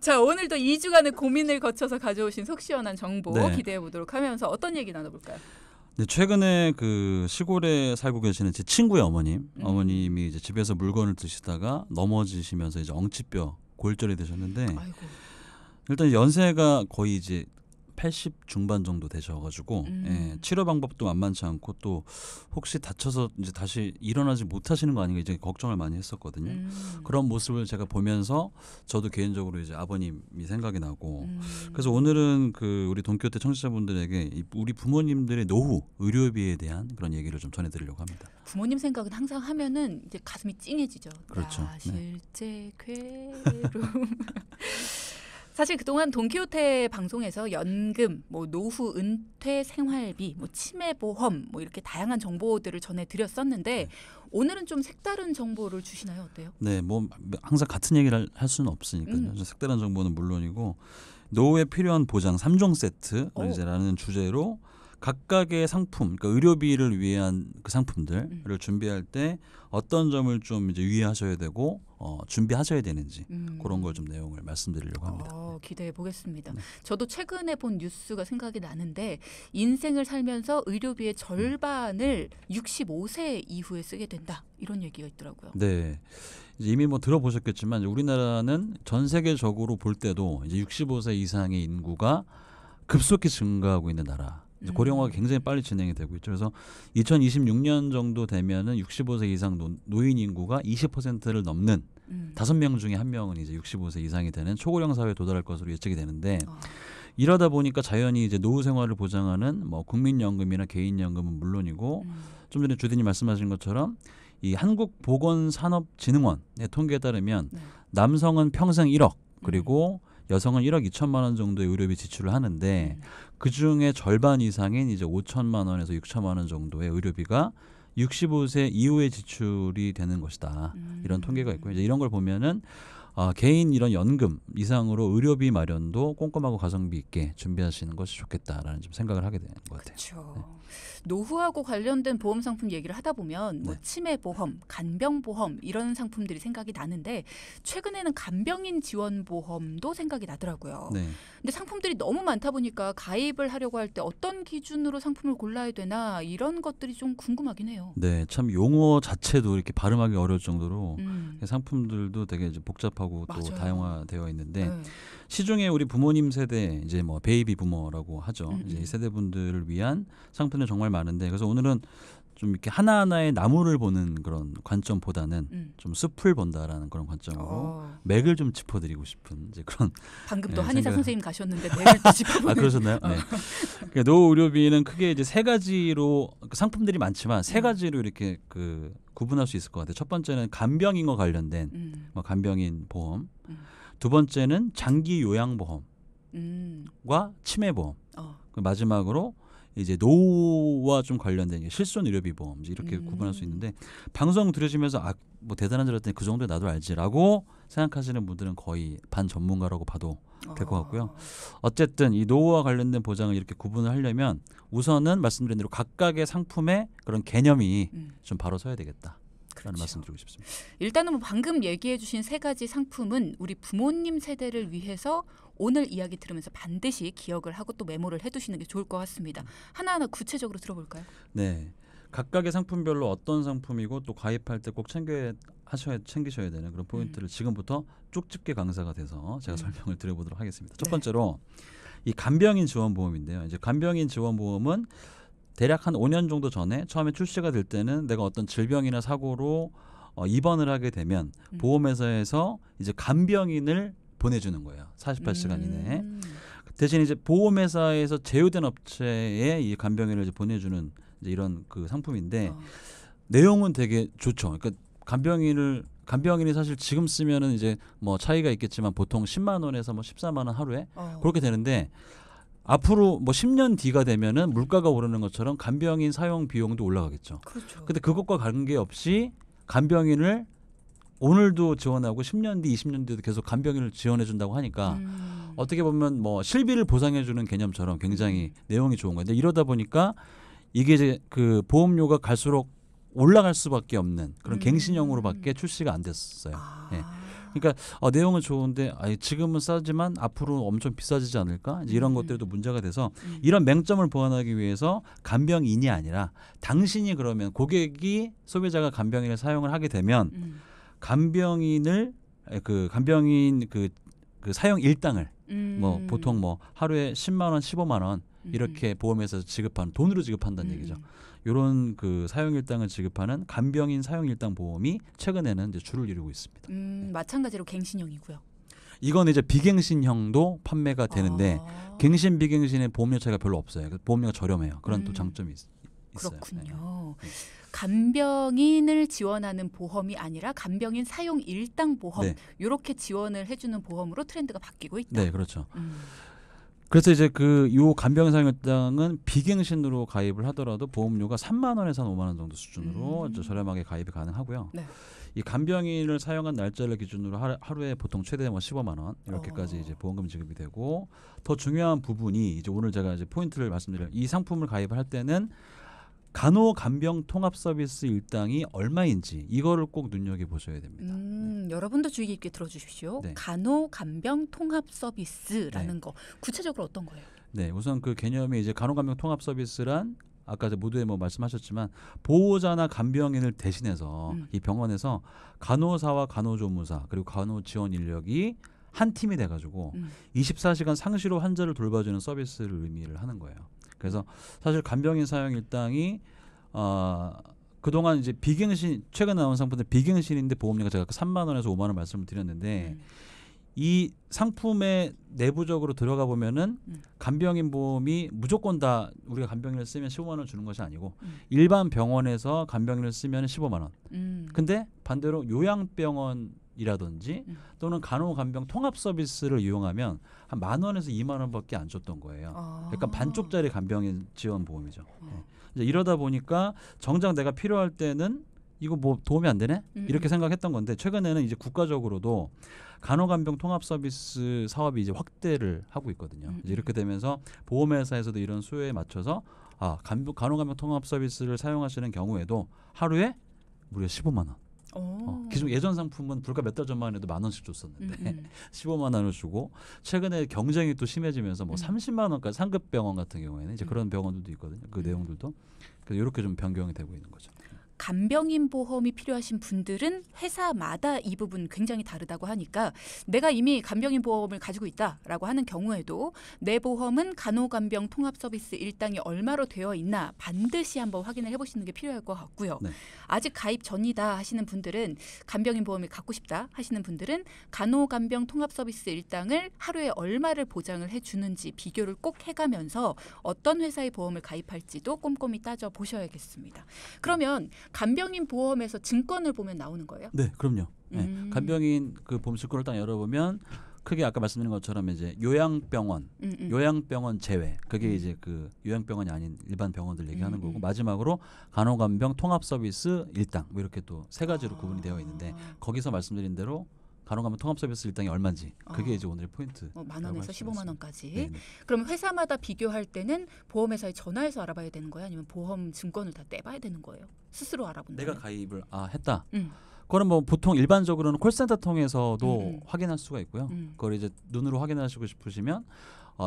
자, 오늘도 2주간의 고민을 거쳐서 가져오신 속 시원한 정보 네. 기대해 보도록 하면서 어떤 얘기 나눠볼까요? 네, 최근에 그 시골에 살고 계시는 제 친구의 어머님이 이제 집에서 물건을 드시다가 넘어지시면서 이제 엉치뼈 골절이 되셨는데 아이고. 일단 연세가 거의 이제 80 중반 정도 되셔가지고 치료 방법도 만만치 않고 또 혹시 다쳐서 이제 다시 일어나지 못하시는 거 아닌가 이제 걱정을 많이 했었거든요. 그런 모습을 제가 보면서 저도 개인적으로 이제 아버님이 생각이 나고 그래서 오늘은 그 우리 돈키호테 청취자분들에게 우리 부모님들의 노후 의료비에 대한 그런 얘기를 좀 전해드리려고 합니다. 부모님 생각은 항상 하면은 이제 가슴이 찡해지죠. 그렇죠. 나 실제 괴로움. 사실 그동안 돈키호테 방송에서 연금, 뭐 노후 은퇴 생활비, 뭐 치매보험, 뭐 이렇게 다양한 정보들을 전해드렸었는데 오늘은 좀 색다른 정보를 주시나요? 어때요? 네, 뭐 항상 같은 얘기를 할 수는 없으니까요. 색다른 정보는 물론이고 노후에 필요한 보장 3종 세트를 이제라는 주제로 각각의 상품, 그러니까 의료비를 위한 그 상품들을 준비할 때 어떤 점을 좀 이제 유의하셔야 되고 준비하셔야 되는지 그런 걸 좀 내용을 말씀드리려고 합니다. 기대해 보겠습니다. 저도 최근에 본 뉴스가 생각이 나는데 인생을 살면서 의료비의 절반을 65세 이후에 쓰게 된다 이런 얘기가 있더라고요. 네, 이미 뭐 들어보셨겠지만 우리나라는 전 세계적으로 볼 때도 이제 65세 이상의 인구가 급속히 증가하고 있는 나라. 고령화가 굉장히 빨리 진행이 되고 있죠. 그래서 2026년 정도 되면은 65세 이상 노인 인구가 20%를 넘는 5명 중에 1명은 이제 65세 이상이 되는 초고령 사회에 도달할 것으로 예측이 되는데 이러다 보니까 자연히 이제 노후 생활을 보장하는 뭐 국민연금이나 개인연금은 물론이고 좀 전에 주디님 말씀하신 것처럼 이 한국보건산업진흥원의 통계에 따르면 남성은 평생 1억 그리고 여성은 1억 2천만 원 정도의 의료비 지출을 하는데 그중에 절반 이상인 이제 5천만 원에서 6천만 원 정도의 의료비가 65세 이후에 지출이 되는 것이다. 이런 통계가 있고 이제 이런 걸 보면은 개인 이런 연금 이상으로 의료비 마련도 꼼꼼하고 가성비 있게 준비하시는 것이 좋겠다라는 좀 생각을 하게 되는 것 같아요. 그렇죠. 네. 노후하고 관련된 보험 상품 얘기를 하다 보면 뭐 치매보험, 간병보험 이런 상품들이 생각이 나는데 최근에는 간병인 지원보험도 생각이 나더라고요. 네. 근데 상품들이 너무 많다 보니까 가입을 하려고 할 때 어떤 기준으로 상품을 골라야 되나 이런 것들이 좀 궁금하긴 해요. 네, 참 용어 자체도 이렇게 발음하기 어려울 정도로 상품들도 되게 이제 복잡하고 또 다양화되어 있는데 시중에 우리 부모님 세대 이제 뭐 베이비 부머라고 하죠. 이제 이 세대분들을 위한 상품이 정말 많은데 그래서 오늘은 좀 이렇게 하나하나의 나무를 보는 그런 관점보다는 좀 숲을 본다라는 그런 관점으로 맥을 좀 짚어드리고 싶은 이제 그런. 방금 또 한의사 선생님 가셨는데 맥을 또 짚어보는. 그러셨나요? 네. 그러니까 노후 의료비는 크게 이제 세 가지로 상품들이 많지만 세 가지로 이렇게 그 구분할 수 있을 것 같아요. 첫 번째는 간병인과 관련된 뭐 간병인 보험. 두 번째는 장기 요양보험과 치매보험. 마지막으로 이제 노후와 좀 관련된 실손 의료비 보험 이렇게 구분할 수 있는데 방송 들으시면서 뭐 대단한 줄 알았더니 그 정도에 나도 알지라고 생각하시는 분들은 거의 반 전문가라고 봐도 될 것 같고요. 어쨌든 이 노후와 관련된 보장을 이렇게 구분을 하려면 우선은 말씀드린 대로 각각의 상품의 그런 개념이 좀 바로 서야 되겠다. 라는 말씀드리고 싶습니다. 일단은 뭐 방금 얘기해 주신 세 가지 상품은 우리 부모님 세대를 위해서 오늘 이야기 들으면서 반드시 기억을 하고 또 메모를 해두시는 게 좋을 것 같습니다. 하나하나 구체적으로 들어볼까요? 네, 각각의 상품별로 어떤 상품이고 또 가입할 때 꼭 챙기셔야 되는 그런 포인트를 지금부터 쪽집게 강사가 돼서 제가 설명을 드려보도록 하겠습니다. 첫 번째로 이 간병인 지원보험인데요. 이제 간병인 지원보험은 대략 한 5년 정도 전에 처음에 출시가 될 때는 내가 어떤 질병이나 사고로 입원을 하게 되면 보험회사에서 이제 간병인을 보내주는 거예요. 48시간 이내에. 대신 이제 보험회사에서 제휴된 업체에 이 간병인을 이제 보내주는 이제 이런 그 상품인데 내용은 되게 좋죠. 그러니까 간병인이 사실 지금 쓰면은 이제 뭐 차이가 있겠지만 보통 10만 원에서 뭐 14만 원 하루에 그렇게 되는데 앞으로 뭐 10년 뒤가 되면은 물가가 오르는 것처럼 간병인 사용 비용도 올라가겠죠. 그렇죠. 근데 그것과 관계없이 간병인을 오늘도 지원하고 10년 뒤, 20년 뒤도 계속 간병인을 지원해 준다고 하니까 어떻게 보면 뭐 실비를 보상해 주는 개념처럼 굉장히 내용이 좋은 건데 이러다 보니까 이게 이제 그 보험료가 갈수록 올라갈 수밖에 없는 그런 갱신형으로밖에 출시가 안 됐어요. 예. 그러니까 내용은 좋은데 지금은 싸지만 앞으로 엄청 비싸지지 않을까? 이제 이런 것들도 문제가 돼서 이런 맹점을 보완하기 위해서 간병인이 아니라 당신이 그러면 고객이 소비자가 간병인을 사용을 하게 되면 간병인 그 사용 일당을 뭐 보통 뭐 하루에 10만 원, 15만 원 이렇게 보험회사에서 지급하는 돈으로 지급한다는 얘기죠. 이런 그 사용 일당을 지급하는 간병인 사용 일당 보험이 최근에는 이제 주를 이루고 있습니다. 마찬가지로 갱신형이고요. 이건 이제 비갱신형도 판매가 되는데 갱신 비갱신의 보험료 차이가 별로 없어요. 보험료가 저렴해요. 그런 또 장점이 있어요. 그렇군요. 간병인을 지원하는 보험이 아니라 간병인 사용 일당 보험 이렇게 지원을 해주는 보험으로 트렌드가 바뀌고 있다. 네, 그렇죠. 그래서 이제 요 간병인 사용 일당은 비갱신으로 가입을 하더라도 보험료가 3만 원에서 5만 원 정도 수준으로 저렴하게 가입이 가능하고요. 네. 이 간병인을 사용한 날짜를 기준으로 하루에 보통 최대 15만 원 이렇게까지 이제 보험금 지급이 되고 더 중요한 부분이 이제 오늘 제가 이제 포인트를 말씀드릴 이 상품을 가입을 할 때는 간호간병 통합 서비스 일당이 얼마인지 이거를 꼭 눈여겨 보셔야 됩니다. 여러분도 주의 깊게 들어주십시오. 네. 간호간병 통합 서비스라는 거 구체적으로 어떤 거예요? 네, 우선 그 개념이 이제 간호간병 통합 서비스란 아까 모두에 뭐 말씀하셨지만 보호자나 간병인을 대신해서 이 병원에서 간호사와 간호조무사 그리고 간호 지원 인력이 한 팀이 돼가지고 24시간 상시로 환자를 돌봐주는 서비스를 의미를 하는 거예요. 그래서 사실 간병인 사용 일당이 그동안 이제 비갱신 최근 나온 상품들 비갱신인데 보험료가 제가 3만 원에서 5만 원 말씀을 드렸는데 이 상품에 내부적으로 들어가 보면은 간병인 보험이 무조건 다 우리가 간병인을 쓰면 15만 원 주는 것이 아니고 일반 병원에서 간병인을 쓰면 15만 원. 근데 반대로 요양병원이라든지 또는 간호간병 통합 서비스를 이용하면 한 10,000원에서 2만 원밖에 안 줬던 거예요. 약간 반쪽짜리 간병인 지원 보험이죠. 이제 이러다 보니까 정작 내가 필요할 때는 이거 뭐 도움이 안 되네? 이렇게 생각했던 건데 최근에는 이제 국가적으로도 간호간병 통합 서비스 사업이 이제 확대를 하고 있거든요. 이제 이렇게 되면서 보험회사에서도 이런 수요에 맞춰서 간호간병 통합 서비스를 사용하시는 경우에도 하루에 무려 15만 원. 기존 예전 상품은 불과 몇 달 전만 해도 10,000원씩 줬었는데 15만 원을 주고 최근에 경쟁이 또 심해지면서 뭐 30만 원까지 상급 병원 같은 경우에는 이제 그런 병원들도 있거든요. 그 내용들도 그래서 이렇게 좀 변경이 되고 있는 거죠. 간병인 보험이 필요하신 분들은 회사마다 이 부분 굉장히 다르다고 하니까 내가 이미 간병인 보험을 가지고 있다라고 하는 경우에도 내 보험은 간호간병 통합 서비스 일당이 얼마로 되어 있나 반드시 한번 확인을 해보시는 게 필요할 것 같고요. 네. 아직 가입 전이다 하시는 분들은 간병인 보험을 갖고 싶다 하시는 분들은 간호간병 통합 서비스 일당을 하루에 얼마를 보장을 해주는지 비교를 꼭 해가면서 어떤 회사의 보험을 가입할지도 꼼꼼히 따져보셔야겠습니다. 그러면 간병인 보험에서 증권을 보면 나오는 거예요? 네, 그럼요. 네. 간병인 그 보험 증권을 딱 열어보면 크게 아까 말씀드린 것처럼 이제 요양병원 제외 그게 이제 그 요양병원이 아닌 일반 병원들 얘기하는 거고 마지막으로 간호간병 통합 서비스 일당 뭐 이렇게 또 세 가지로 구분이 되어 있는데 거기서 말씀드린 대로 간호간병 통합 서비스 일당이 얼마인지 그게 이제 오늘의 포인트. 10,000원에서 15만 원까지. 네네. 그럼 회사마다 비교할 때는 보험회사에 전화해서 알아봐야 되는 거예요? 아니면 보험 증권을 다 떼봐야 되는 거예요? 스스로 알아본다. 내가 가입을 했다. 그거는 뭐 보통 일반적으로는 콜센터 통해서도 확인할 수가 있고요. 그걸 이제 눈으로 확인하시고 싶으시면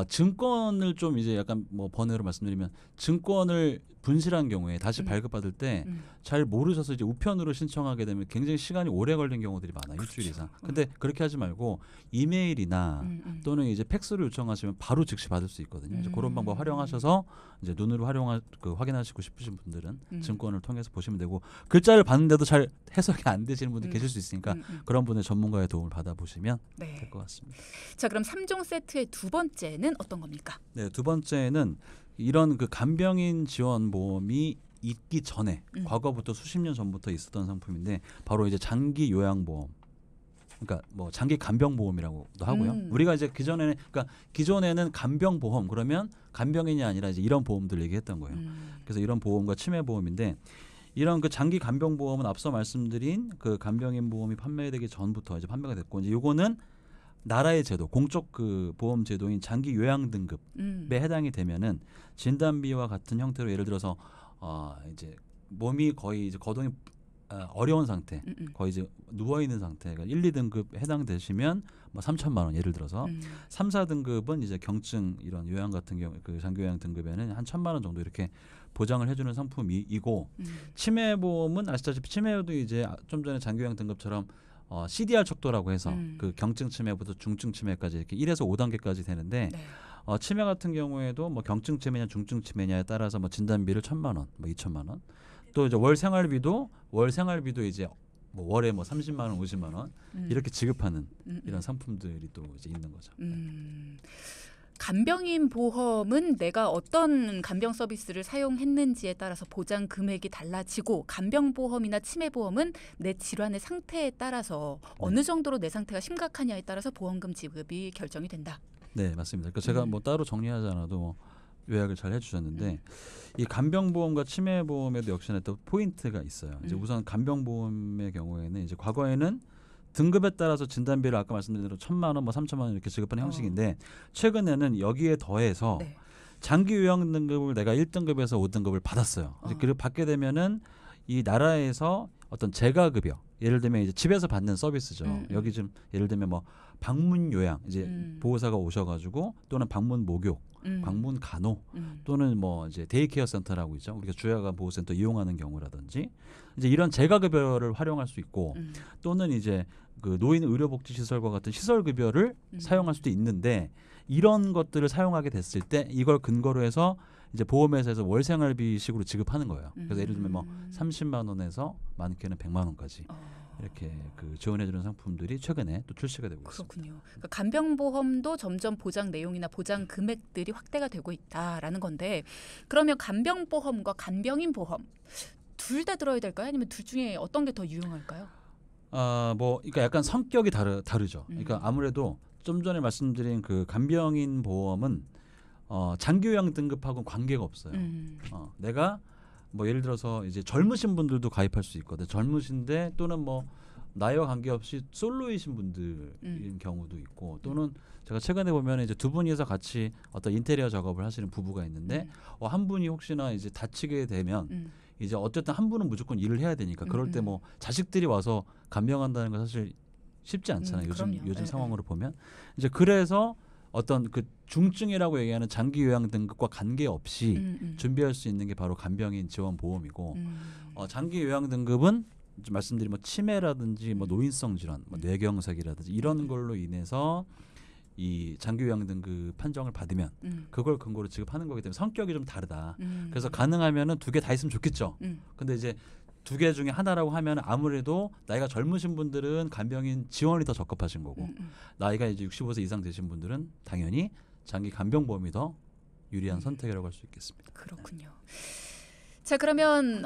증권을 좀 이제 약간 뭐 번외로 말씀드리면 증권을 분실한 경우에 다시 발급받을 때 잘 모르셔서 이제 우편으로 신청하게 되면 굉장히 시간이 오래 걸린 경우들이 많아요. 그렇죠. 일주일 이상. 근데 그렇게 하지 말고 이메일이나 또는 이제 팩스로 요청하시면 바로 즉시 받을 수 있거든요. 이제 그런 방법 활용하셔서 이제 눈으로 확인하시고 싶으신 분들은 증권을 통해서 보시면 되고 글자를 봤는데도 잘 해석이 안 되시는 분들 계실 수 있으니까 그런 분의 전문가의 도움을 받아보시면 될 것 같습니다. 자, 그럼 3종 세트의 두 번째는 어떤 겁니까? 네, 두 번째는 이런 그 간병인 지원 보험이 있기 전에 과거부터 수십 년 전부터 있었던 상품인데 바로 이제 장기 요양보험. 그러니까 뭐 장기 간병보험이라고도 하고요. 우리가 이제 기존에는 간병보험 그러면 간병인이 아니라 이제 이런 보험들 얘기했던 거예요. 그래서 이런 보험과 치매보험인데 이런 그 장기 간병보험은 앞서 말씀드린 그 간병인 보험이 판매되기 전부터 이제 판매가 됐고 이제 요거는 나라의 제도, 공적 그 보험 제도인 장기 요양 등급에 해당이 되면은 진단비와 같은 형태로 예를 들어서 이제 몸이 거의 이제 거동이 어려운 상태, 거의 이제 누워 있는 상태가 1, 2등급 해당되시면 뭐 3천만 원 예를 들어서 3, 4등급은 이제 경증 이런 요양 같은 경우 그 장기 요양 등급에는 한 1,000만 원 정도 이렇게 보장을 해주는 상품이고 치매 보험은 아시다시피 치매도 이제 좀 전에 장기 요양 등급처럼 CDR 척도라고 해서 그 경증 치매부터 중증 치매까지 이렇게 1에서 5단계까지 되는데 네. 치매 같은 경우에도 뭐 경증 치매냐 중증 치매냐에 따라서 뭐 진단비를 1,000만 원, 뭐 2,000만 원. 또 이제 월 생활비도 이제 뭐 월에 뭐 30만 원, 50만 원 이렇게 지급하는 이런 상품들이 또 이제 있는 거죠. 간병인 보험은 내가 어떤 간병 서비스를 사용했는지에 따라서 보장 금액이 달라지고 간병보험이나 치매보험은 내 질환의 상태에 따라서 어느 정도로 내 상태가 심각하냐에 따라서 보험금 지급이 결정이 된다. 네, 맞습니다. 그러니까 제가 뭐 따로 정리하지 않아도 요약을 잘 해주셨는데 이 간병보험과 치매보험에도 역시나 또 포인트가 있어요. 이제 우선 간병보험의 경우에는 이제 과거에는 등급에 따라서 진단비를 아까 말씀드린 대로 1,000만 원, 뭐 3,000만 원 이렇게 지급하는 형식인데 최근에는 여기에 더해서 네. 장기 요양 등급을 내가 1등급에서 5등급을 받았어요. 그리고 받게 되면은 이 나라에서 어떤 재가급여, 예를 들면 이제 집에서 받는 서비스죠. 여기 좀 예를 들면 뭐 방문 요양, 이제 보호사가 오셔가지고 또는 방문 목욕, 방문 간호 또는 뭐 이제 데이케어 센터라고 있죠. 우리가 주야간 보호센터 이용하는 경우라든지 이제 이런 재가급여를 활용할 수 있고 또는 이제 그 노인 의료복지시설과 같은 시설급여를 사용할 수도 있는데 이런 것들을 사용하게 됐을 때 이걸 근거로 해서 이제 보험회사에서 월생활비식으로 지급하는 거예요. 그래서 예를 들면 뭐 30만 원에서 많게는 100만 원까지 이렇게 그 지원해주는 상품들이 최근에 또 출시가 되고 있습니다. 그렇군요. 그러니까 간병보험도 점점 보장 내용이나 보장 금액들이 확대가 되고 있다라는 건데 그러면 간병보험과 간병인 보험 둘 다 들어야 될까요? 아니면 둘 중에 어떤 게 더 유용할까요? 뭐 그러니까 약간 성격이 다르죠. 그러니까 아무래도 좀 전에 말씀드린 그 간병인 보험은 장기 요양 등급하고는 관계가 없어요. 내가 뭐 예를 들어서 이제 젊으신 분들도 가입할 수 있거든. 젊으신데 또는 뭐 나이와 관계없이 솔로이신 분들인 경우도 있고 또는 제가 최근에 보면 이제 두 분이서 같이 어떤 인테리어 작업을 하시는 부부가 있는데 한 분이 혹시나 이제 다치게 되면 이제 어쨌든 한 분은 무조건 일을 해야 되니까 그럴 때 뭐 자식들이 와서 간병한다는 건 사실 쉽지 않잖아요. 요즘 상황으로 보면 이제 그래서 어떤 그 중증이라고 얘기하는 장기 요양 등급과 관계없이 준비할 수 있는 게 바로 간병인 지원 보험이고 장기 요양 등급은 말씀드린 뭐 치매라든지 뭐 노인성 질환, 뭐 뇌경색이라든지 이런 걸로 인해서 이 장기 요양 등급 판정을 받으면 그걸 근거로 지급하는 거기 때문에 성격이 좀 다르다. 그래서 가능하면은 두 개 다 있으면 좋겠죠. 근데 이제 두 개 중에 하나라고 하면 아무래도 나이가 젊으신 분들은 간병인 지원이 더 적합하신 거고 나이가 이제 65세 이상 되신 분들은 당연히 장기 간병보험이 더 유리한 선택이라고 할 수 있겠습니다. 그렇군요. 자 그러면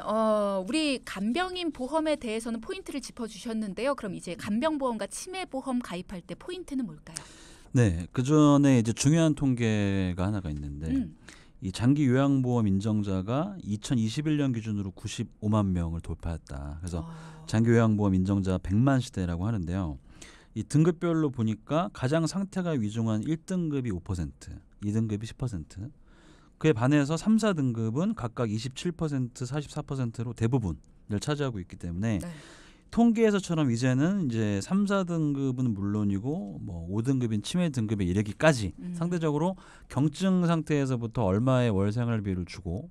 우리 간병인 보험에 대해서는 포인트를 짚어주셨는데요. 그럼 이제 간병보험과 치매보험 가입할 때 포인트는 뭘까요? 네, 그 전에 이제 중요한 통계가 하나가 있는데 이 장기 요양보험 인정자가 2021년 기준으로 95만 명을 돌파했다. 그래서 장기 요양보험 인정자 100만 시대라고 하는데요. 이 등급별로 보니까 가장 상태가 위중한 1등급이 5%, 2등급이 10%, 그에 반해서 3, 4등급은 각각 27%, 44%로 대부분을 차지하고 있기 때문에 통계에서처럼 이제는 이제 3, 4등급은 물론이고 뭐 5등급인 치매 등급에 이르기까지 상대적으로 경증 상태에서부터 얼마의 월 생활비를 주고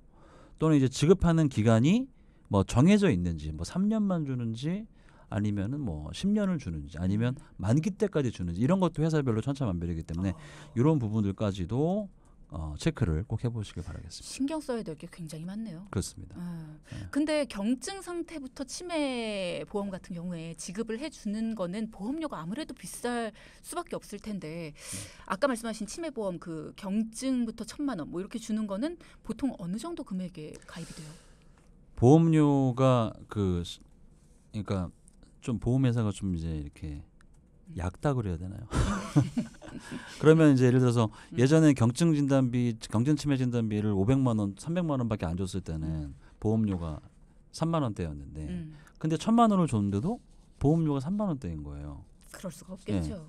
또는 이제 지급하는 기간이 뭐 정해져 있는지 뭐 3년만 주는지 아니면은 뭐 10년을 주는지 아니면 만기 때까지 주는지 이런 것도 회사별로 천차만별이기 때문에 이런 부분들까지도 체크를 꼭 해보시길 바라겠습니다. 신경 써야 될 게 굉장히 많네요. 그렇습니다. 근데 경증 상태부터 치매 보험 같은 경우에 지급을 해주는 거는 보험료가 아무래도 비쌀 수밖에 없을 텐데 아까 말씀하신 치매 보험 그 경증부터 1,000만 원 뭐 이렇게 주는 거는 보통 어느 정도 금액에 가입이 돼요? 보험료가 그러니까 좀 보험회사가 좀 이제 이렇게 얕다 그래야 되나요? 그러면 이제 예를 들어서 예전에 경증 치매 진단비를 500만 원, 300만 원밖에 안 줬을 때는 보험료가 3만 원대였는데 근데 1,000만 원을 줬는데도 보험료가 3만 원대인 거예요. 그럴 수가 없겠죠.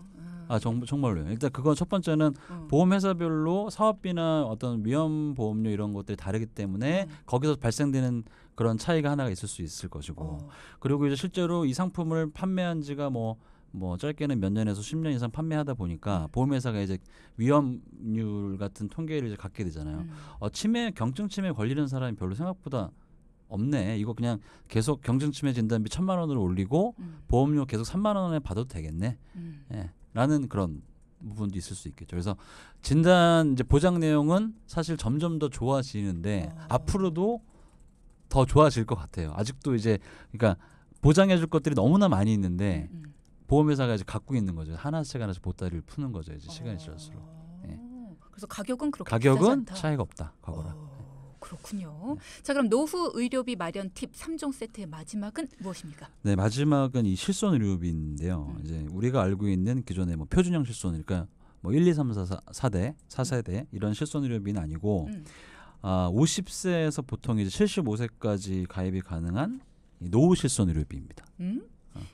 정말로요. 일단 그건 첫 번째는 보험회사별로 사업비나 어떤 위험보험료 이런 것들이 다르기 때문에 거기서 발생되는 그런 차이가 하나가 있을 수 있을 것이고 그리고 이제 실제로 이 상품을 판매한 지가 뭐 짧게는 몇 년에서 10년 이상 판매하다 보니까 보험회사가 이제 위험률 같은 통계를 이제 갖게 되잖아요. 경증 치매 걸리는 사람이 별로 생각보다 없네. 이거 그냥 계속 경증 치매 진단비 1,000만 원으로 올리고 보험료 계속 3만 원에 받아도 되겠네. 라는 그런 부분도 있을 수 있겠죠. 그래서 진단 이제 보장 내용은 사실 점점 더 좋아지는데 앞으로도 더 좋아질 것 같아요. 아직도 이제 그러니까 보장해줄 것들이 너무나 많이 있는데 보험회사가 이제 갖고 있는 거죠. 하나씩 보따리를 푸는 거죠. 이제 시간이 지날수록. 그래서 가격은 그렇게 가격은 비싸지 않다. 차이가 없다. 과거랑. 그렇군요. 자, 그럼 노후 의료비 마련 팁 3종 세트의 마지막은 무엇입니까? 네, 마지막은 이 실손 의료비인데요. 이제 우리가 알고 있는 기존의 뭐 표준형 실손, 그러니까 뭐 1, 2, 3, 4, 4세대 이런 실손 의료비는 아니고 50세에서 보통 이제 75세까지 가입이 가능한 이 노후 실손 의료비입니다.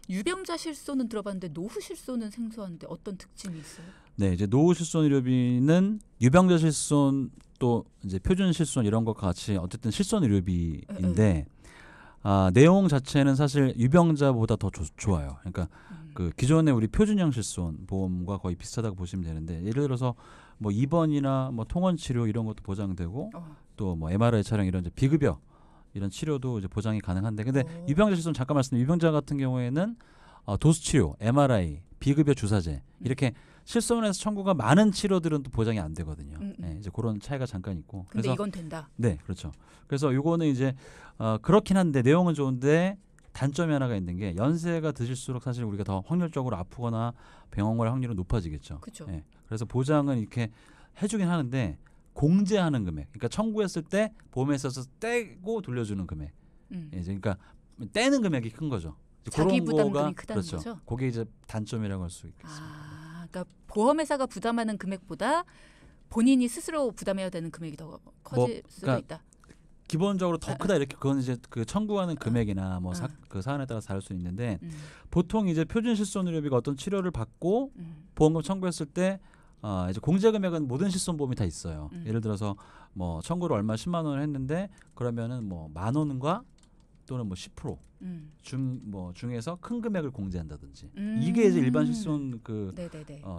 유병자 실손은 들어봤는데 노후 실손은 생소한데 어떤 특징이 있어요? 네, 이제 노후 실손 의료비는 유병자 실손 또 이제 표준 실손 이런 것과 같이 어쨌든 실손 의료비인데 내용 자체는 사실 유병자보다 더 좋아요. 그러니까 그 기존의 우리 표준형 실손 보험과 거의 비슷하다고 보시면 되는데 예를 들어서 뭐 입원이나 뭐 통원 치료 이런 것도 보장되고 또 뭐 MRI 촬영 이런 이제 비급여 이런 치료도 이제 보장이 가능한데 근데 유병자 실손 잠깐 말씀드린 유병자 같은 경우에는 도수 치료, MRI, 비급여 주사제 이렇게 실손에서 청구가 많은 치료들은 또 보장이 안 되거든요. 네, 이제 그런 차이가 잠깐 있고. 근데 그래서 이건 된다. 네, 그렇죠. 그래서 요거는 이제 그렇긴 한데 내용은 좋은데 단점이 하나가 있는 게 연세가 드실수록 사실 우리가 더 확률적으로 아프거나 병원 갈 확률은 높아지겠죠. 그렇죠. 네, 그래서 보장은 이렇게 해주긴 하는데 공제하는 금액, 그러니까 청구했을 때 보험회사에서 떼고 돌려주는 금액, 이제 그러니까 떼는 금액이 큰 거죠. 자기 부담금이 크다는 그렇죠. 거죠. 그게 이제 단점이라고 할 수 있겠습니다. 그러니까 보험회사가 부담하는 금액보다 본인이 스스로 부담해야 되는 금액이 더 커질 수도 있다. 기본적으로 더 크다 이렇게 그건 이제 그 청구하는 금액이나 뭐 그 사안에 따라 다를 수 있는데 보통 이제 표준 실손 의료비가 어떤 치료를 받고 보험금 청구했을 때 이제 공제 금액은 모든 실손 보험이 다 있어요. 예를 들어서 뭐 청구를 얼마 10만 원을 했는데 그러면은 뭐 10,000원과 또는 뭐 10% 중에서 큰 금액을 공제한다든지 이게 이제 일반 실손 그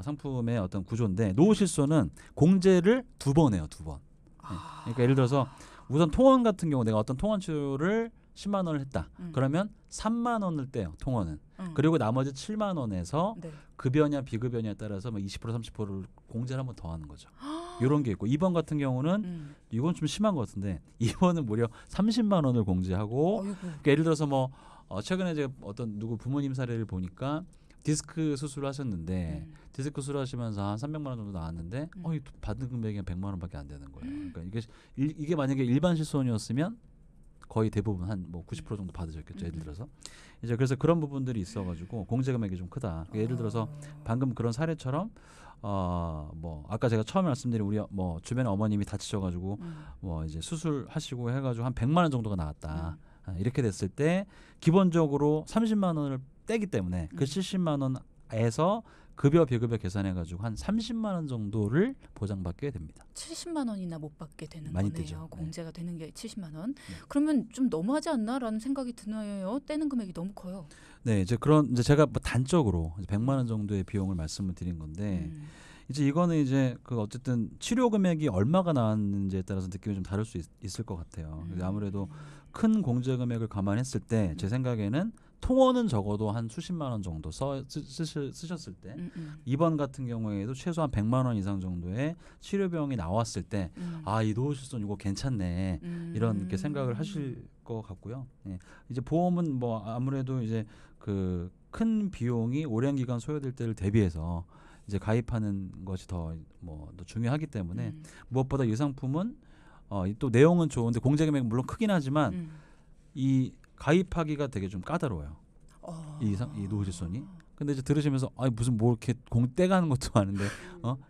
상품의 어떤 구조인데 노후 실손은 공제를 2번 해요. 2번. 네. 그러니까 예를 들어서 우선 통원 같은 경우 내가 어떤 통원 치료를 10만 원을 했다. 그러면 3만 원을 떼요. 통원은. 그리고 나머지 7만 원에서 급여냐 비급여냐에 따라서 뭐 20% 30%를 공제를 한번 더 하는 거죠. 이런 게 있고 2번 같은 경우는 이건 좀 심한 것 같은데 2번은 무려 30만 원을 공제하고 그러니까 예를 들어서 뭐 최근에 제가 어떤 누구 부모님 사례를 보니까 디스크 수술을 하셨는데 디스크 수술하시면서 한 300만 원 정도 나왔는데 받은 금액이 한 100만 원밖에 안 되는 거예요. 그러니까 이게 만약에 일반 실손이었으면 거의 대부분 한 뭐 90% 정도 받으셨겠죠. 예를 들어서 이제 그래서 그런 부분들이 있어가지고 공제 금액이 좀 크다. 예를 들어서 방금 그런 사례처럼 뭐 아까 제가 처음에 말씀드린 우리 뭐 주변에 어머님이 다치셔가지고 뭐 이제 수술하시고 해가지고 한 100만 원 정도가 나왔다. 이렇게 됐을 때 기본적으로 30만 원을 떼기 때문에 그 70만 원에서 급여 비급여 계산해가지고 한 30만 원 정도를 보장받게 됩니다. 70만 원이나 못 받게 되는 많이 거네요. 뜨죠. 공제가 되는 게 70만 원. 그러면 좀 너무하지 않나라는 생각이 드네요. 떼는 금액이 너무 커요. 네, 이제 제가 뭐 단적으로 100만 원 정도의 비용을 말씀을 드린 건데 이제 이거는 이제 그 어쨌든 치료 금액이 얼마가 나왔는지에 따라서 느낌이 좀 다를 수 있을 것 같아요. 아무래도 큰 공제 금액을 감안했을 때 제 생각에는 통원은 적어도 한 수십만 원 정도 쓰셨을 때 2번 같은 경우에도 최소한 100만 원 이상 정도의 치료비용이 나왔을 때 이 노후 실손 이거 괜찮네 이런 게 생각을 하실 것 같고요. 예. 이제 보험은 뭐 아무래도 이제 그 큰 비용이 오랜 기간 소요될 때를 대비해서 이제 가입하는 것이 더 중요하기 때문에 무엇보다 이 상품은 또 내용은 좋은데 공제 금액은 물론 크긴 하지만 이 가입하기가 되게 좀 까다로워요. 이 노후 실손이. 근데 이제 들으시면서 무슨 뭐 이렇게 떼가는 것도 아는데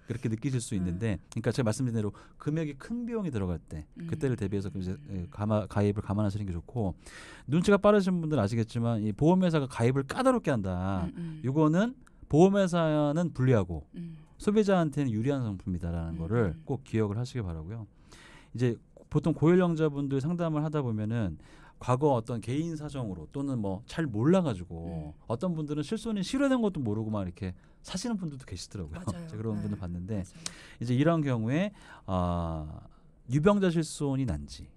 그렇게 느끼실 수 있는데 그러니까 제가 말씀드린 대로 금액이 큰 비용이 들어갈 때 그때를 대비해서 이제 가입을 감안하시는 게 좋고 눈치가 빠르신 분들은 아시겠지만 이 보험회사가 가입을 까다롭게 한다. 이거는 보험회사는 불리하고 소비자한테는 유리한 상품이다라는 거를 음. 꼭 기억을 하시기 바라고요. 이제 보통 고연령자분들 상담을 하다 보면은 과거 어떤 개인 사정으로 또는 뭐 잘 몰라가지고 어떤 분들은 실손이 실효된 것도 모르고 막 이렇게 사시는 분들도 계시더라고요. 맞아요. 제가 그런 분들 봤는데 맞아요. 이제 이런 경우에 유병자 실손이 난지.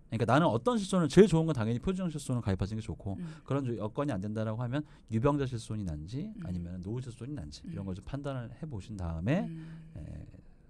그러니까 나는 어떤 실손을 제일 좋은 건 당연히 표준형 실손을 가입하시는 게 좋고 그런 여건이 안 된다라고 하면 유병자 실손이 난지 아니면 노후 실손이 난지 이런 걸 좀 판단을 해보신 다음에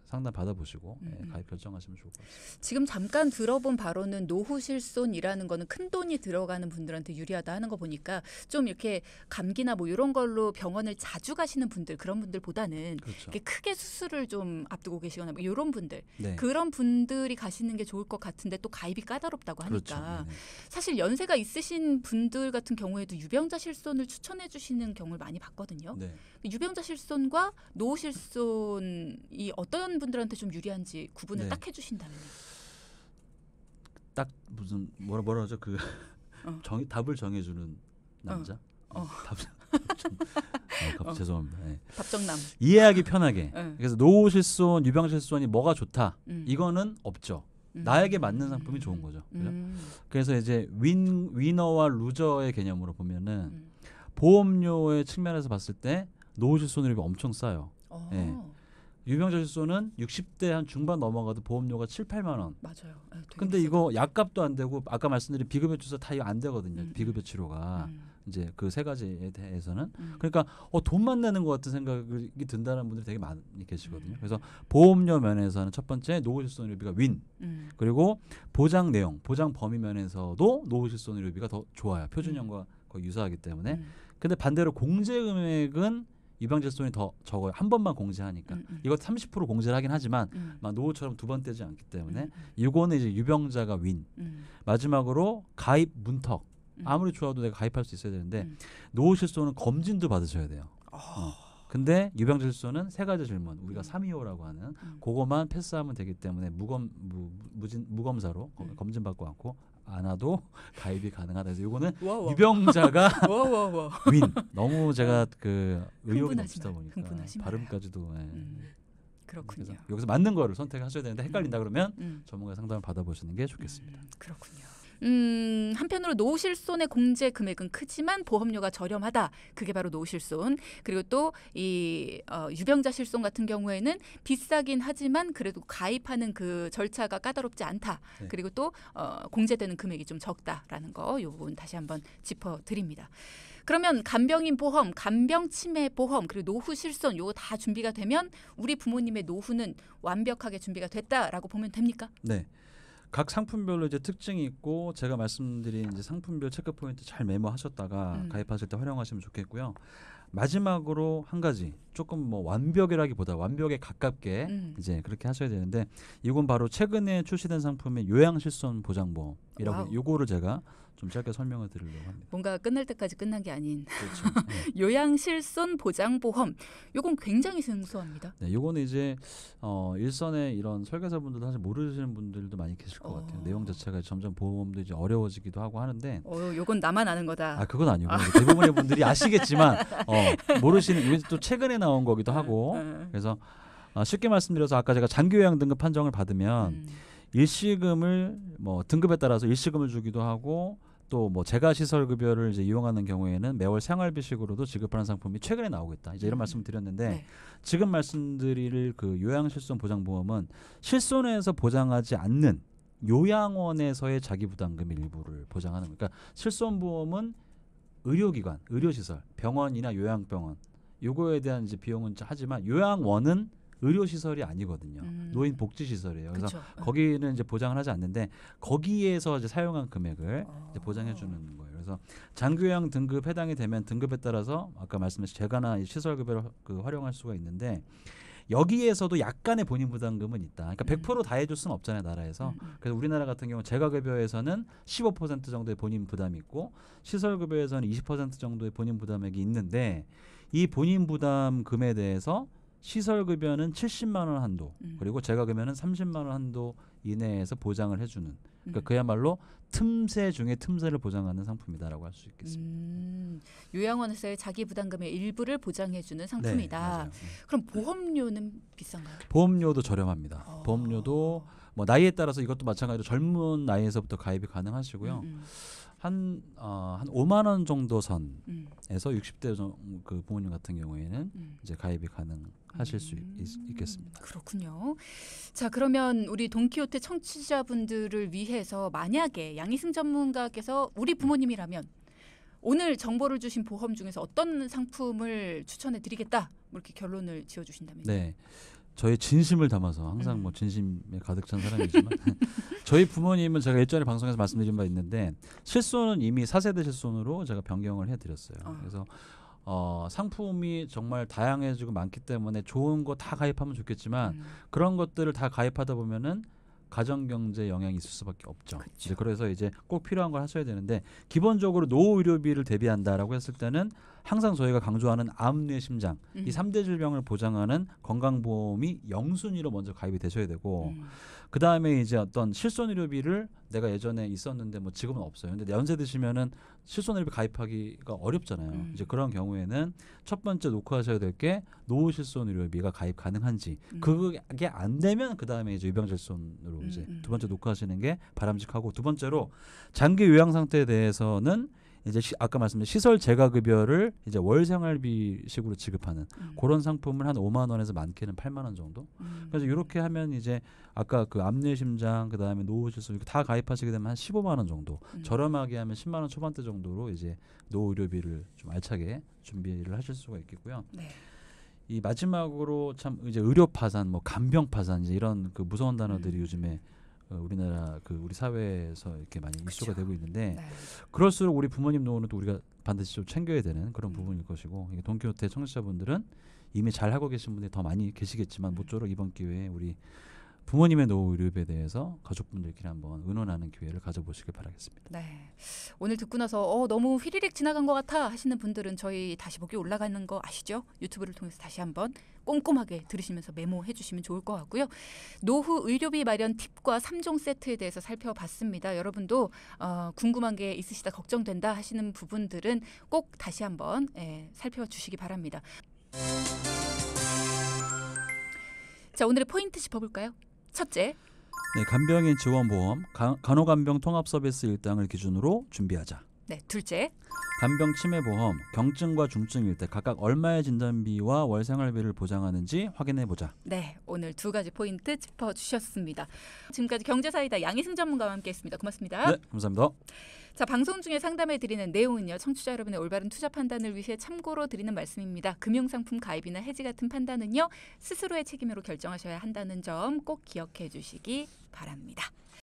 상담 받아보시고 가입 결정하시면 좋을 것 같습니다. 지금 잠깐 들어본 바로는 노후 실손이라는 거는 큰 돈이 들어가는 분들한테 유리하다 하는 거 보니까 좀 이렇게 감기나 뭐 이런 걸로 병원을 자주 가시는 분들 그런 분들보다는 그렇죠. 이렇게 크게 수술을 좀 앞두고 계시거나 뭐 이런 분들 네. 그런 분들이 가시는 게 좋을 것 같은데 또 가입이 까다롭다고 하니까 그렇죠. 네네. 사실 연세가 있으신 분들 같은 경우에도 유병자 실손을 추천해 주시는 경우를 많이 봤거든요. 네. 유병자 실손과 노후 실손이 어떤 분들한테 좀 유리한지 구분을 네. 딱 해주신다면 딱 무슨 뭐라 하죠 그 어. 답을 정해주는 남자. 죄송합니다. 네. 답정남. 이해하기 편하게. 네. 그래서 노후 실손, 유병자 실손이 뭐가 좋다. 음. 이거는 없죠. 나에게 맞는 상품이 좋은 거죠. 그죠? 음. 그래서 이제 위너와 루저의 개념으로 보면은 보험료의 측면에서 봤을 때 노후 실손료가 엄청 싸요. 예. 유병자 실손은 60대 한 중반 넘어가도 보험료가 7, 8만 원. 맞아요. 되게 근데 비싸다. 이거 약값도 안 되고 아까 말씀드린 비급여 주사 다 이거 안 되거든요. 비급여 치료가. 음. 이제 그 세 가지에 대해서는 음. 그러니까 돈만 내는 것 같은 생각이 든다는 분들이 되게 많이 계시거든요. 그래서 보험료 면에서는 첫 번째 노후실손의료비가 윈. 그리고 보장 내용, 보장 범위 면에서도 노후실손의료비가 더 좋아요. 표준형과 거의 유사하기 때문에. 근데 반대로 공제 금액은 유병자실손이 더 적어요. 한 번만 공제하니까. 이거 30% 공제를 하긴 하지만 막 노후처럼 두 번 떼지 않기 때문에 이거는 이제 유병자가 윈. 마지막으로 가입 문턱. 아무리 좋아도 내가 가입할 수 있어야 되는데 노후 실손은 검진도 받으셔야 돼요. 근데 유병자 실손은 세 가지 질문 우리가 325라고 하는 그거만 패스하면 되기 때문에 무검사로 검진 받고 않고 안 와도 가입이 가능하다. 그래서 이거는 유병자가 윈. 너무 제가 그 의욕이 넘치다 보니까 발음까지도. 그렇군요. 여기서 맞는 거를 선택하셔야 되는데 헷갈린다 그러면 전문가 상담을 받아보시는 게 좋겠습니다. 그렇군요. 한편으로 노후실손의 공제 금액은 크지만 보험료가 저렴하다. 그게 바로 노후실손. 그리고 또 이 유병자 실손 같은 경우에는 비싸긴 하지만 그래도 가입하는 그 절차가 까다롭지 않다. 네. 그리고 또 공제되는 금액이 좀 적다라는 거. 이 부분 다시 한번 짚어드립니다. 그러면 간병인 보험, 간병 치매 보험, 그리고 노후 실손 요거 다 준비가 되면 우리 부모님의 노후는 완벽하게 준비가 됐다라고 보면 됩니까? 네. 각 상품별로 이제 특징이 있고 제가 말씀드린 이제 상품별 체크 포인트 잘 메모하셨다가 가입하실 때 활용하시면 좋겠고요. 마지막으로 한 가지 조금 뭐 완벽이라기보다 완벽에 가깝게 이제 그렇게 하셔야 되는데 이건 바로 최근에 출시된 상품의 요양실손 보장보험이라고 요거를 제가 좀 짧게 설명을 드리려고 합니다. 뭔가 끝날 때까지 끝난 게 아닌 그렇죠. 요양실손 보장보험. 요건 굉장히 생소합니다. 네, 요거는 이제 일선에 이런 설계사분들도 사실 모르시는 분들도 많이 계실 것 같아요. 내용 자체가 점점 보험도 이제 어려워지기도 하고 하는데. 요건 나만 아는 거다. 그건 아니고 대부분의 분들이 아시겠지만 모르시는 이게 또 최근에 나온 거기도 하고. 그래서 쉽게 말씀드려서 아까 제가 장기요양 등급 판정을 받으면 일시금을 뭐 등급에 따라서 일시금을 주기도 하고 또 뭐 재가시설급여를 이제 이용하는 경우에는 매월 생활비식으로도 지급하는 상품이 최근에 나오고 있다. 이제 이런 말씀을 드렸는데 네. 지금 말씀드릴 그 요양실손 보장보험은 실손에서 보장하지 않는 요양원에서의 자기부담금 일부를 보장하는 거니까 실손보험은 의료기관, 의료시설, 병원이나 요양병원 요거에 대한 이제 비용은 하지만 요양원은 의료시설이 아니거든요. 노인복지시설이에요. 그래서 그렇죠. 거기는 이제 보장을 하지 않는데 거기에서 이제 사용한 금액을 이제 보장해 주는 거예요. 그래서 장기요양 등급 해당이 되면 등급에 따라서 아까 말씀하신 재가나 시설급여를 활용할 수가 있는데 여기에서도 약간의 본인 부담금은 있다. 그러니까 100% 다 해줄 수는 없잖아요, 나라에서. 그래서 우리나라 같은 경우 재가급여에서는 15% 정도의 본인 부담이 있고 시설급여에서는 20% 정도의 본인 부담액이 있는데 이 본인 부담금에 대해서 시설급여는 70만 원 한도 그리고 재가급여는 30만 원 한도 이내에서 보장을 해주는 그러니까 그야말로 틈새 중에 틈새를 보장하는 상품이다라고 할 수 있겠습니다. 요양원에서의 자기 부담금의 일부를 보장해주는 상품이다. 네, 맞아요. 그럼 보험료는 비싼가요? 보험료도 저렴합니다. 보험료도 뭐 나이에 따라서 이것도 마찬가지로 젊은 나이에서부터 가입이 가능하시고요. 한 5만 원 정도 선에서 60대 그 부모님 같은 경우에는 이제 가입이 가능하실 수 있겠습니다. 그렇군요. 자, 그러면 우리 돈키호테 청취자분들을 위해서 만약에 양희승 전문가께서 우리 부모님이라면 오늘 정보를 주신 보험 중에서 어떤 상품을 추천해 드리겠다. 뭐 이렇게 결론을 지어 주신다면요. 네. 저의 진심을 담아서 항상 뭐 진심에 가득 찬 사람이지만 저희 부모님은 제가 예전에 방송에서 말씀드린 바 있는데 실손은 이미 4세대 실손으로 제가 변경을 해드렸어요. 그래서 상품이 정말 다양해지고 많기 때문에 좋은 거 다 가입하면 좋겠지만 그런 것들을 다 가입하다 보면은 가정 경제 영향이 있을 수밖에 없죠. 그렇죠. 그래서 이제 꼭 필요한 걸 하셔야 되는데 기본적으로 노후 의료비를 대비한다라고 했을 때는 항상 저희가 강조하는 암, 뇌, 심장 이 3대 질병을 보장하는 건강보험이 영순위로 먼저 가입이 되셔야 되고 그 다음에 이제 어떤 실손 의료비를 내가 예전에 있었는데 뭐 지금은 없어요. 근데 연세 드시면은 실손 의료비 가입하기가 어렵잖아요. 이제 그런 경우에는 첫 번째 놓고하셔야 될 게 노후 실손 의료비가 가입 가능한지 그게 안 되면 그 다음에 이제 유병실손으로 이제 두 번째 놓고하시는 게 바람직하고 두 번째로 장기 요양 상태에 대해서는 이제 아까 말씀드린 시설 재가급여를 이제 월 생활비식으로 지급하는 그런 상품을 한 5만 원에서 많게는 8만 원 정도. 그래서 이렇게 하면 이제 아까 그 암내 심장 그다음에 노후 실손 다 가입하시게 되면 한 15만 원 정도. 저렴하게 하면 10만 원 초반대 정도로 이제 노후 의료비를 좀 알차게 준비를 하실 수가 있겠고요. 네. 이 마지막으로 참 이제 의료 파산, 뭐 간병 파산 이제 이런 그 무서운 단어들이 요즘에 우리나라 그 우리 사회에서 이렇게 많이 이슈가 되고 있는데 네. 그럴수록 우리 부모님 노후는 또 우리가 반드시 좀 챙겨야 되는 그런 부분일 것이고 돈키호테 청취자분들은 이미 잘 하고 계신 분들이 더 많이 계시겠지만 모쪼록 이번 기회에 우리 부모님의 노후 의료비에 대해서 가족분들끼리 한번 의논하는 기회를 가져보시길 바라겠습니다. 네. 오늘 듣고 나서 너무 휘리릭 지나간 것 같아 하시는 분들은 저희 다시 보기 올라가는 거 아시죠? 유튜브를 통해서 다시 한번 꼼꼼하게 들으시면서 메모해 주시면 좋을 것 같고요. 노후 의료비 마련 팁과 3종 세트에 대해서 살펴봤습니다. 여러분도 궁금한 게 있으시다 걱정된다 하시는 부분들은 꼭 다시 한번 살펴주시기 바랍니다. 자, 오늘의 포인트 짚어볼까요? 첫째, 네, 간병인 지원보험, 간호간병 통합서비스 일당을 기준으로 준비하자. 네, 둘째, 간병 치매보험, 경증과 중증일 때 각각 얼마의 진단비와 월 생활비를 보장하는지 확인해보자. 네, 오늘 두 가지 포인트 짚어주셨습니다. 지금까지 경제사이다 양희승 전문가와 함께했습니다. 고맙습니다. 네, 감사합니다. 자, 방송 중에 상담해드리는 내용은요. 청취자 여러분의 올바른 투자 판단을 위해 참고로 드리는 말씀입니다. 금융상품 가입이나 해지 같은 판단은요. 스스로의 책임으로 결정하셔야 한다는 점 꼭 기억해 주시기 바랍니다.